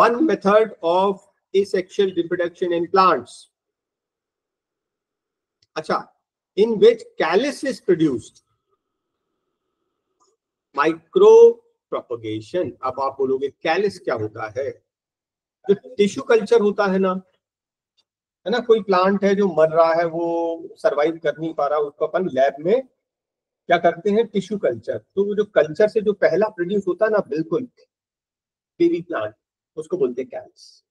one method of asexual reproduction in plants. अच्छा, in which callus is produced. Micro propagation. अब आप बोलोगे Kallis क्या होता है? जो टिश्यू कल्चर होता है ना, है ना, कोई प्लांट है जो मर रहा है, वो सरवाइव कर नहीं पा रहा, उसको अपन लैब में क्या करते हैं, टिश्यू कल्चर. तो वो जो कल्चर से जो पहला प्रोड्यूस होता है ना, बिल्कुल बेबी प्लांट, उसको बोलते हैं कैलिस.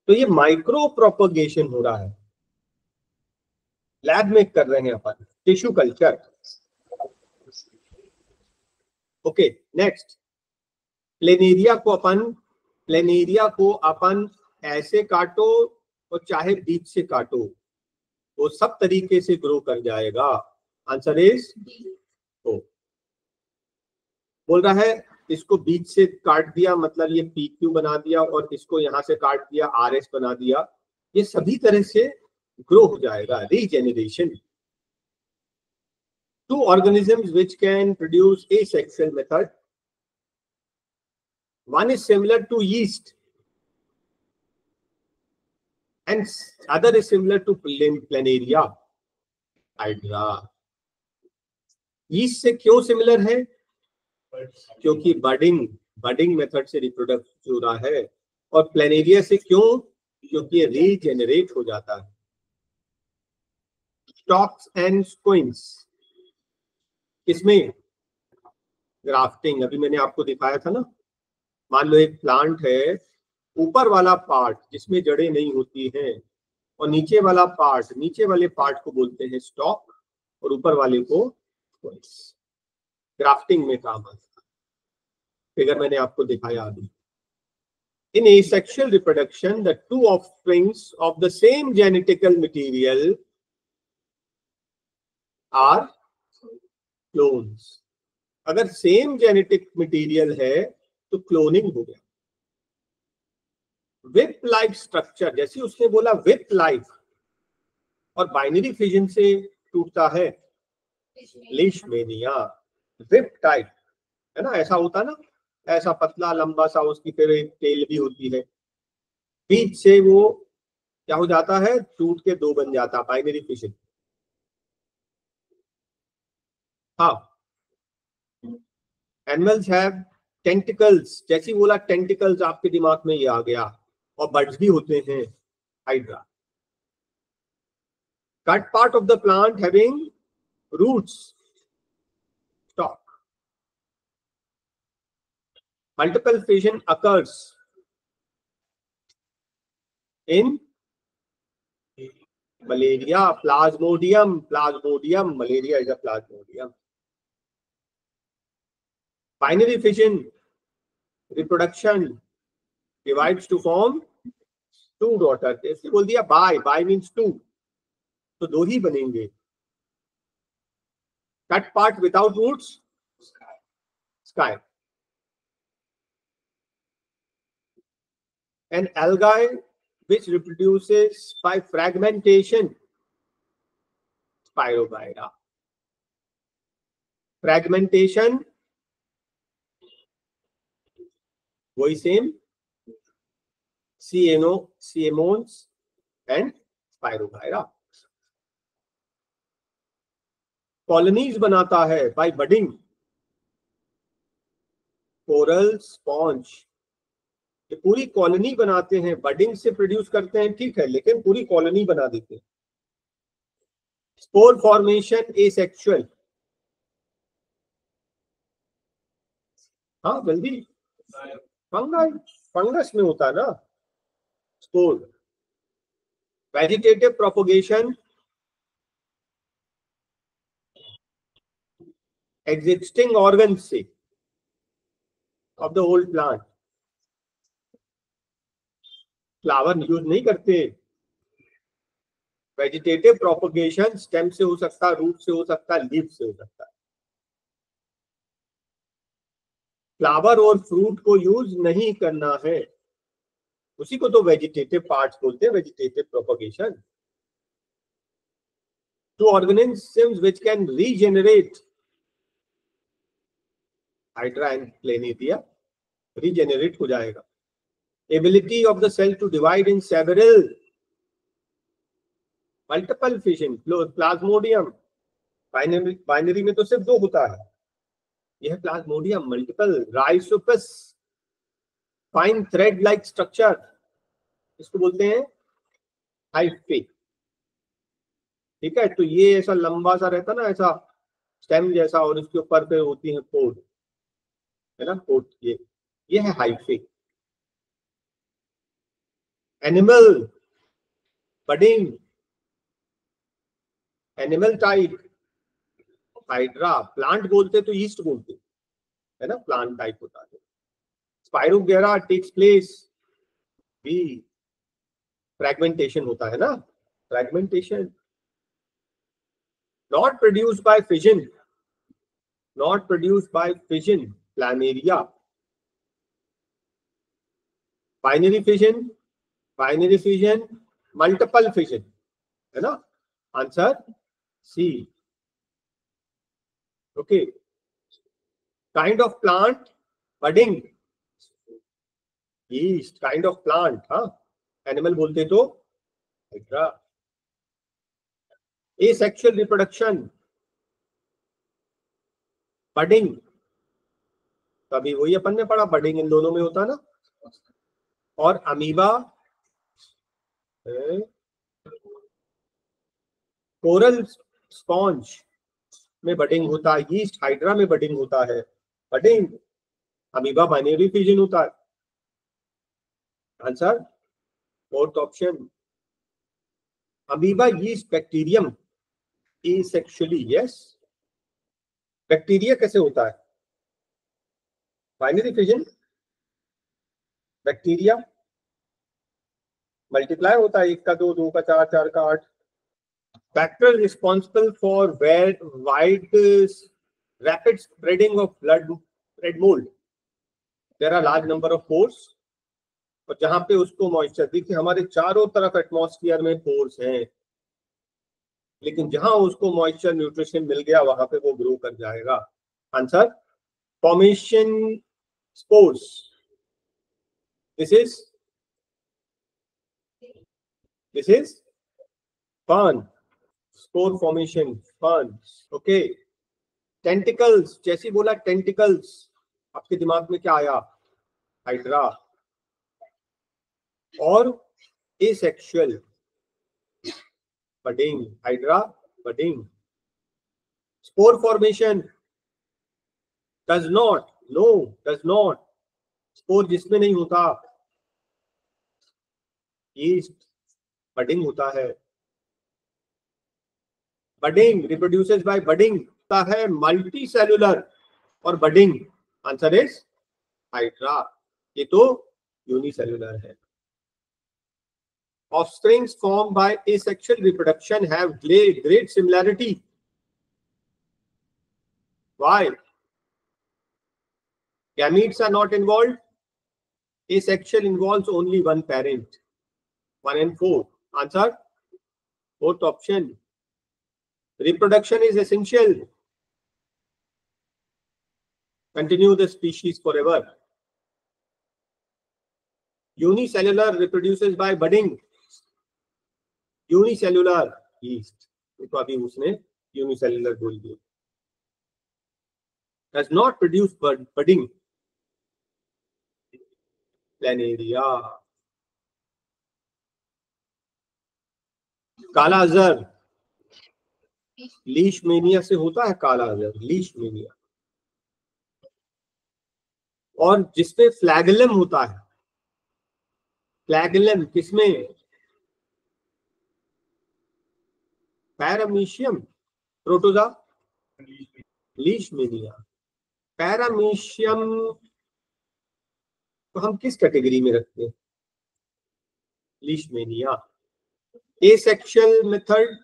तो ये माइक्रो प्रोपगेशन हो रहा है, लैब में कर रहे हैं अपन tissue culture. Okay, next. Planaria को अपन ऐसे काटो और चाहे बीच से काटो, वो सब तरीके से ग्रो कर जाएगा. आंसर इज ओ. बोल रहा है इसको बीच से काट दिया मतलब ये PQ बना दिया, और इसको यहां से काट दिया RS बना दिया, ये सभी तरह से ग्रो हो जाएगा. Regeneration. Two organisms which can produce asexual method. One is similar to yeast and other is similar to planaria. Hydra. yeast से क्यों सिमिलर है? क्योंकि बडिंग मेथड से रिप्रोडक्ट हो रहा है. और प्लेनेरिया से क्यों? क्योंकि रीजेनरेट हो जाता है. Stocks and scions. इसमें ग्राफ्टिंग अभी मैंने आपको दिखाया था ना. मान लो एक प्लांट है, ऊपर वाला पार्ट जिसमें जड़ें नहीं होती हैं, और नीचे वाले पार्ट को बोलते हैं स्टॉक, और ऊपर वाले को ग्राफ्टिंग में काम आता है. फिगर मैंने आपको दिखाया अभी. इन asexual reproduction, the two offsprings of the same genetical material are clones. अगर सेम जेनेटिक मटेरियल है तो क्लोनिंग हो गया. विप लाइक स्ट्रक्चर, जैसे उसने बोला विप लाइक, और बाइनरी फिजन से टूटता है लीशमेनिया. विप टाइप, है ना, ऐसा होता ना, ऐसा पतला लंबा सा, उसकी फिर एक टेल भी होती है. बीच से वो क्या हो जाता है, टूट के दो बन जाता, बाइनरी फिजन. हाँ, एनिमल्स हैव टेंटिकल्स. जैसे बोला टेंटिकल्स, आपके दिमाग में ये आ गया. और बर्ड्स भी होते हैं. Hydra. Cut part of the plant having roots. Stalk. Multiple fission occurs in malaria. Plasmodium. Malaria is a plasmodium. Binary fission reproduction divides to form two daughters. ऐसे बोल दिया by means two, तो दो ही बनेंगे. Cut part without roots, sky. An algae which reproduces by fragmentation, Spirogyra. Fragmentation वही same, CMONs and Spirogyra. Colonies बनाता है bye budding. Coral sponge, ये पूरी कॉलोनी बनाते हैं. बडिंग से प्रोड्यूस करते हैं, ठीक है, लेकिन पूरी कॉलोनी बना देते हैं. Spore formation asexual. हाँ जल्दी. फंगस में होता है ना spore. Vegetative propagation existing organs से of the whole plant. Flower use नहीं करते. वेजिटेटिव प्रोपगेशन स्टेम से हो सकता, रूट से हो सकता, लीफ से हो सकता है. फ्लावर और फ्रूट को यूज नहीं करना है, उसी को तो वेजिटेटिव पार्ट्स बोलते हैं, vegetative propagation. To organisms which can regenerate, hydra and planaria, regenerate हो जाएगा. ability of the cell to divide in several multiple fission, plasmodium, binary में तो सिर्फ 2 होता है, यह plasmodium multiple, rhizopus, fine thread like structure, इसको बोलते हैं हाइफे। ठीक है, तो ये ऐसा लंबा सा रहता ना, ऐसा स्टेम जैसा, और इसके ऊपर पे होती है पोड, है ना, पोड, ये है hyphae. Animal budding, animal type hydra, plant बोलते तो ईस्ट बोलते, है ना, प्लांट टाइप होता है। स्पाइरोगेरा टेक्स प्लेस भी, फ्रैगमेंटेशन होता है ना, fragmentation. Not produced by fission, not produced by fission, planaria. Binary fission, binary fission, multiple fission, है ना, answer C. Okay, kind of plant budding, yeast, kind of plant, हाँ, animal बोलते तो hydra. Asexual reproduction, budding, तभी वही अपन ने पढ़ा, budding इन दोनों में होता है ना। और अमीबा, कोरल स्पॉन्ज में बडिंग होता है, यीस्ट हाइड्रा में बडिंग होता है, बडिंग, अमीबा बाइनरी फिजन होता है, answer fourth option. Amoeba yeast bacterium asexually, yes. Bacteria कैसे होता है, बाइनरी फिजन, बैक्टीरिया मल्टीप्लाई होता है, 1 का 2, 2 का 4, 4 का 8। Factor responsible for wide rapid spreading of blood mold. There are large number of pores, और जहां पे उसको मॉइस्चर, देखिए हमारे चारों तरफ एटमॉस्फेयर में पोर्स हैं, लेकिन जहां उसको मॉइस्चर न्यूट्रिशन मिल गया वहां पे वो ग्रो कर जाएगा, answer formation spores. This is fern, spore formation, fern. Okay, tentacles, जैसे बोला टेंटिकल्स, आपके दिमाग में क्या आया, हाइड्रा। और asexual budding, hydra budding. Spore formation, does not, no does not, spore जिसमें नहीं होता, यीस्ट, बडिंग होता है। बडिंग रिप्रोड्यूसेस बाय बडिंग होता है मल्टी सेलुलर, और बडिंग आंसर इज हाइड्रा, ये तो यूनिसेलुलर है। Offsprings formed by asexual reproduction have great similarity. Why? Gametes are not involved. Asexual involves only one parent. 1 and 4. Answer? Fourth option. Reproduction is essential. Continue the species forever. Unicellular reproduces by budding. Unicellular yeast. तो अभी उसने unicellular बोल दिया. Does not produce budding. Planaria. काला Azhar, Leishmania से होता है काला अजहर, लीशमेनिया। और जिसपे फ्लैगेलम होता है, फ्लैगेलम किसमें, पैरामीशियम, प्रोटोजा, लीशमेनिया। पैरामीशियम तो हम किस कैटेगरी में रखते हैं, लीशमेनिया। एसेक्सुअल मेथड,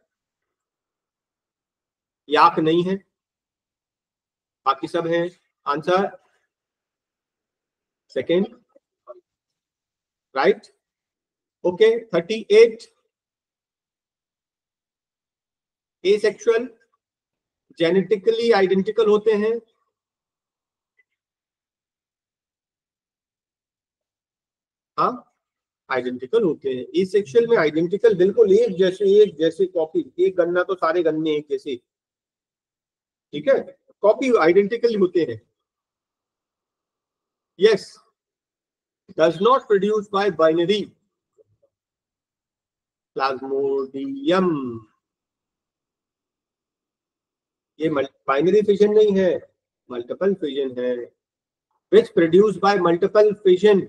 याक नहीं है, बाकी सब है, answer second, right. Okay, 38। Asexual genetically identical होते हैं, हाँ, आइडेंटिकल होते हैं। ई सेक्शुअल में आइडेंटिकल, बिल्कुल एक जैसे कॉपी, एक गन्ना तो सारे गन्ने एक जैसे, ठीक है, कॉपी आइडेंटिकल होते हैं। Yes, does not produce by binary Plasmodium, ये बाइनरी फिजन नहीं है, मल्टीपल फिजन है। Which produce by multiple fission,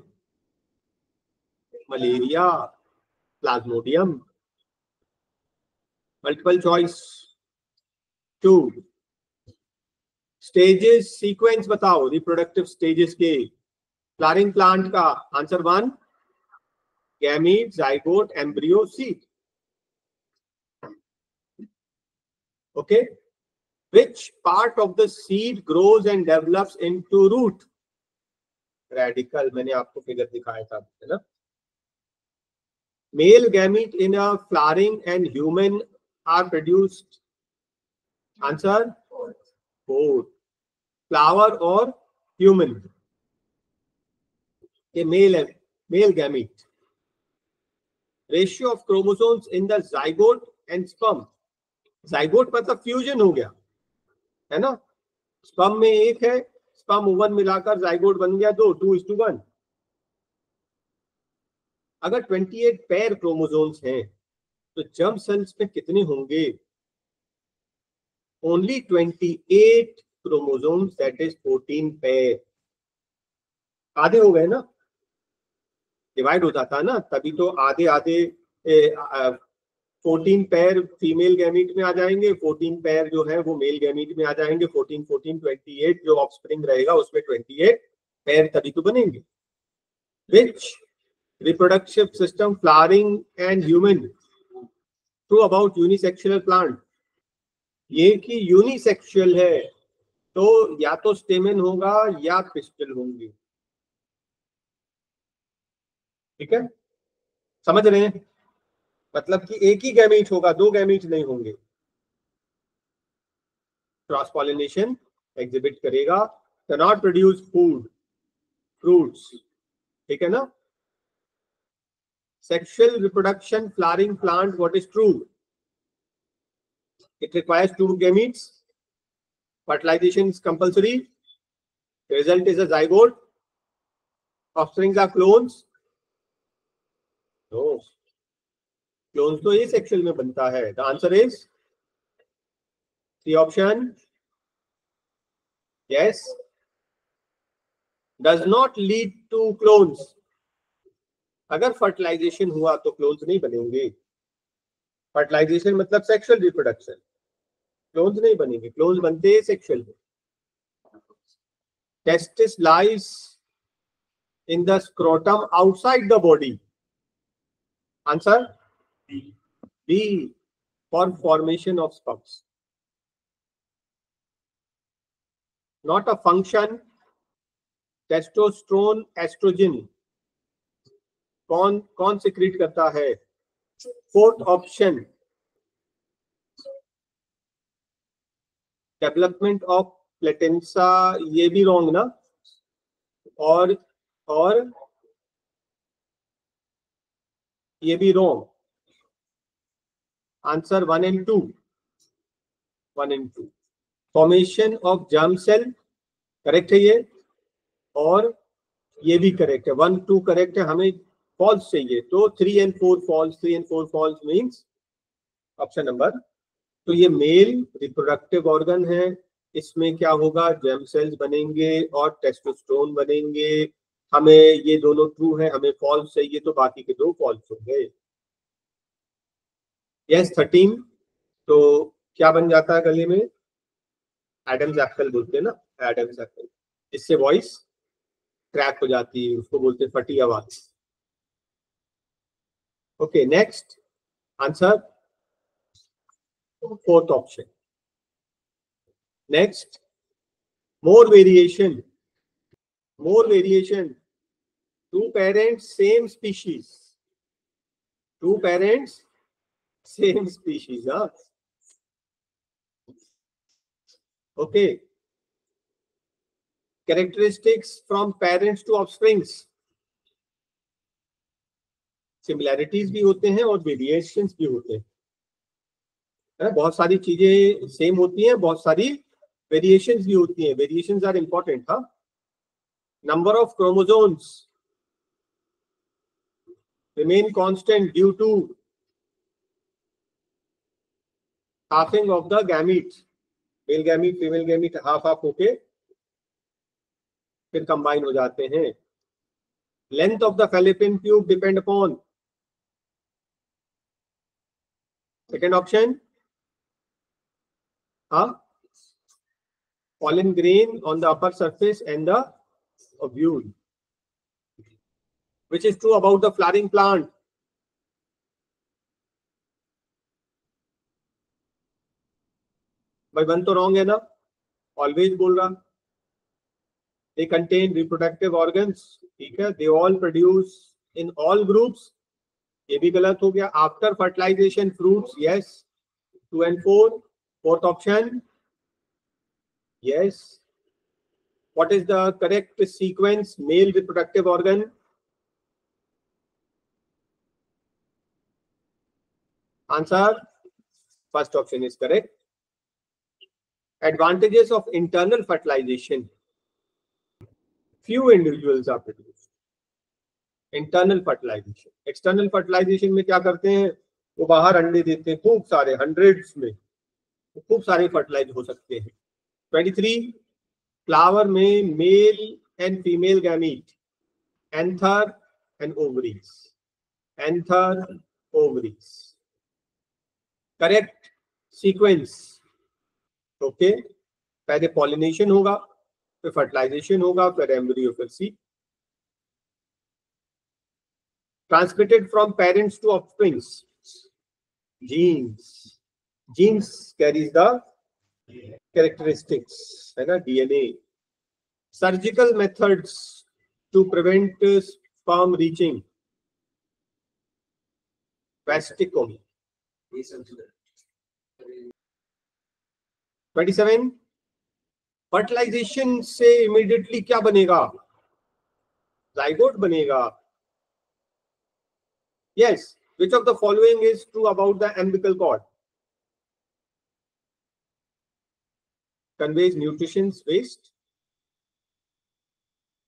malaria, Plasmodium. Multiple choice 2, stages sequence बताओ रिप्रोडक्टिव स्टेजेस के फ्लावरिंग प्लांट का। Answer 1, gamete, zygote, embryo, seed. Okay, which part of the seed grows and develops into root? Radical, मैंने आपको figure दिखाया था, है ना। Male gamete in a flowering and human are produced. Answer, both, flower और human। ये mail है, male gamete. Ratio of chromosomes in the zygote and sperm, zygote मतलब फ्यूजन हो गया, है ना। स्पर्म में एक है, स्पर्म ओवन मिलाकर जाइगोट बन गया 2:1। अगर 28 पेयर क्रोमोसोम्स हैं तो जर्म सेल्स में कितने होंगे? Only 28 chromosomes, that is 14 pair. आधे हो गए ना, डिवाइड हो जाता है ना, तभी तो आधे आधे 14 पेयर फीमेल गैमीट में आ जाएंगे, 14 पेयर जो है वो मेल गैमीट में आ जाएंगे। 14 14 28 जो ऑफस्प्रिंग रहेगा उसमें 28 पेयर तभी तो बनेंगे। Which reproductive system flowering and human true about unisexual plant? ये कि यूनिसेक्सुअल है तो या तो स्टेमेन होगा या पिस्टल होंगी, ठीक है, समझ रहे हैं, मतलब कि एक ही गैमीट होगा, दो गैमीट नहीं होंगे। क्रॉस पॉलिनेशन एग्जिबिट करेगा, कैनॉट प्रोड्यूस फूड, फ्रूट्स, ठीक है ना। Sexual reproduction flowering plant, what is true? It requires 2 gametes, fertilization is compulsory, the result is a zygote, offsprings are clones, no, clones तो asexual में बनता है। the answer is the option, yes, does not lead to clones। अगर fertilisation हुआ तो clones नहीं बनेंगे, fertilisation मतलब सेक्सुअल रिप्रोडक्शन, क्लोन्स नहीं बनेंगे, क्लोन्स बनते हैं सेक्सुअल में। Testis lies in the scrotum outside the body, answer B, for formation of sperms, not a function. Testosterone estrogen कौन कौन सिक्रीट करता है? 4th ऑप्शन, डेवलपमेंट ऑफ प्लेटेंसा, ये भी रॉन्ग ना, और ये भी wrong. Answer 1 and 2, 1 and 2। Formation of germ cell correct है ये, और ये भी करेक्ट है, 1 2 करेक्ट है, हमें फॉल्स चाहिए, तो 3 and 4 false, 3 and 4 false means option number. तो ये मेल रिप्रोडक्टिव ऑर्गन है, इसमें क्या होगा, जर्म सेल्स बनेंगे और टेस्टोस्टेरोन बनेंगे। हमें ये दोनों ट्रू है, हमें फॉल्स चाहिए, तो बाकी के 2 फॉल्स हो गए। यस 13, तो क्या बन जाता है गले में? एडम्स एप्पल बोलते हैं ना, एडम्स एप्पल, इससे वॉइस क्रैक हो जाती है, उसको बोलते हैं फटी आवाज। Okay, next answer 4th option. Next, more variation, more variation, 2 parents same species, 2 parents same species, huh? Okay, characteristics from parents to offsprings, similarities भी होते हैं और वेरिएशंस भी होते हैं, है ना। बहुत सारी चीजें सेम होती हैं, बहुत सारी वेरिएशंस भी होती हैं. Variations are important. हाँ, number of chromosomes remain constant due to halving of the gametes. Male gamete female gamete half half होके फिर कंबाइन हो जाते हैं. Length of the fallopian tube depend upon, second option, हाँ, pollen grain on the upper surface and the ovule, which is true about the flowering plant. भाई one तो wrong है ना, ऑलवेज बोल रहा. They contain reproductive organs, ठीक है. They all produce in all groups, ये भी गलत हो गया. After fertilization fruits, yes. 2 and 4. Fourth option, yes. What is the correct sequence? Male reproductive organ. Answer, first option is correct. Advantages of internal fertilization. Few individuals are produced. Internal fertilization. External fertilization में क्या करते हैं, वो बाहर अंडे देते हैं खूब सारे, हंड्रेड्स में, खूब सारे फर्टिलाइज हो सकते हैं. 23, फ्लावर में male and female gamete, anther and ovaries. Anther, ovaries. Correct sequence. Okay, पहले पॉलिनेशन होगा, फिर फर्टिलाइजेशन होगा, फिर एम्ब्रियो, फिर seed. Transmitted from parents to offsprings. Genes. Genes carries the characteristics, है ना, DNA. Surgical methods to prevent sperm reaching. Vasectomy. 27. Fertilisation से immediately क्या बनेगा, जाइगोट बनेगा. Yes. Which of the following is true about the umbilical cord? Conveys nutrition's waste.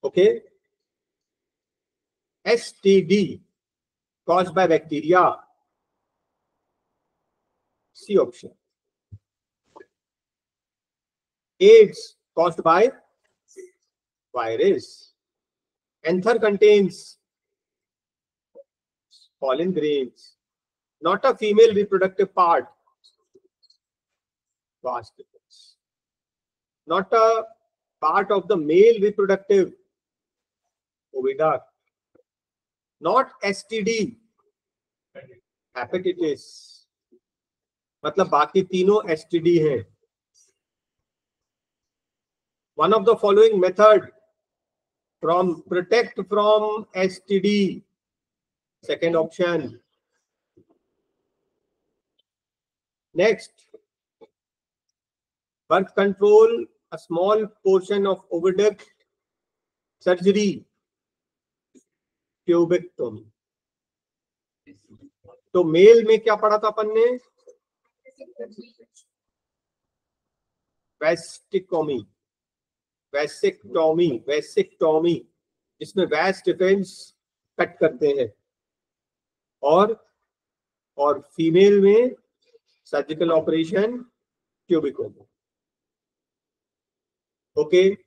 Okay. STD caused by bacteria. C option. AIDS caused by virus. Anther contains pollen grains, not a female reproductive part. Vast difference. Not a part of the male reproductive oviduct. Not STD. Hepatitis. मतलब बाकी तीनों STD हैं. One of the following method from protect from STD. Second option. Next, birth control, a small portion of oviduct, surgery, tubectomy. तो mail में क्या पढ़ा था अपन ने, वेस्टिकोमी, वेसेक्टोमी, वेसेक्टोमी, जिसमें वेस्ट डिफेंस कट करते हैं, और फीमेल में सर्जिकल ऑपरेशन, ट्यूबिकोमी. ओके.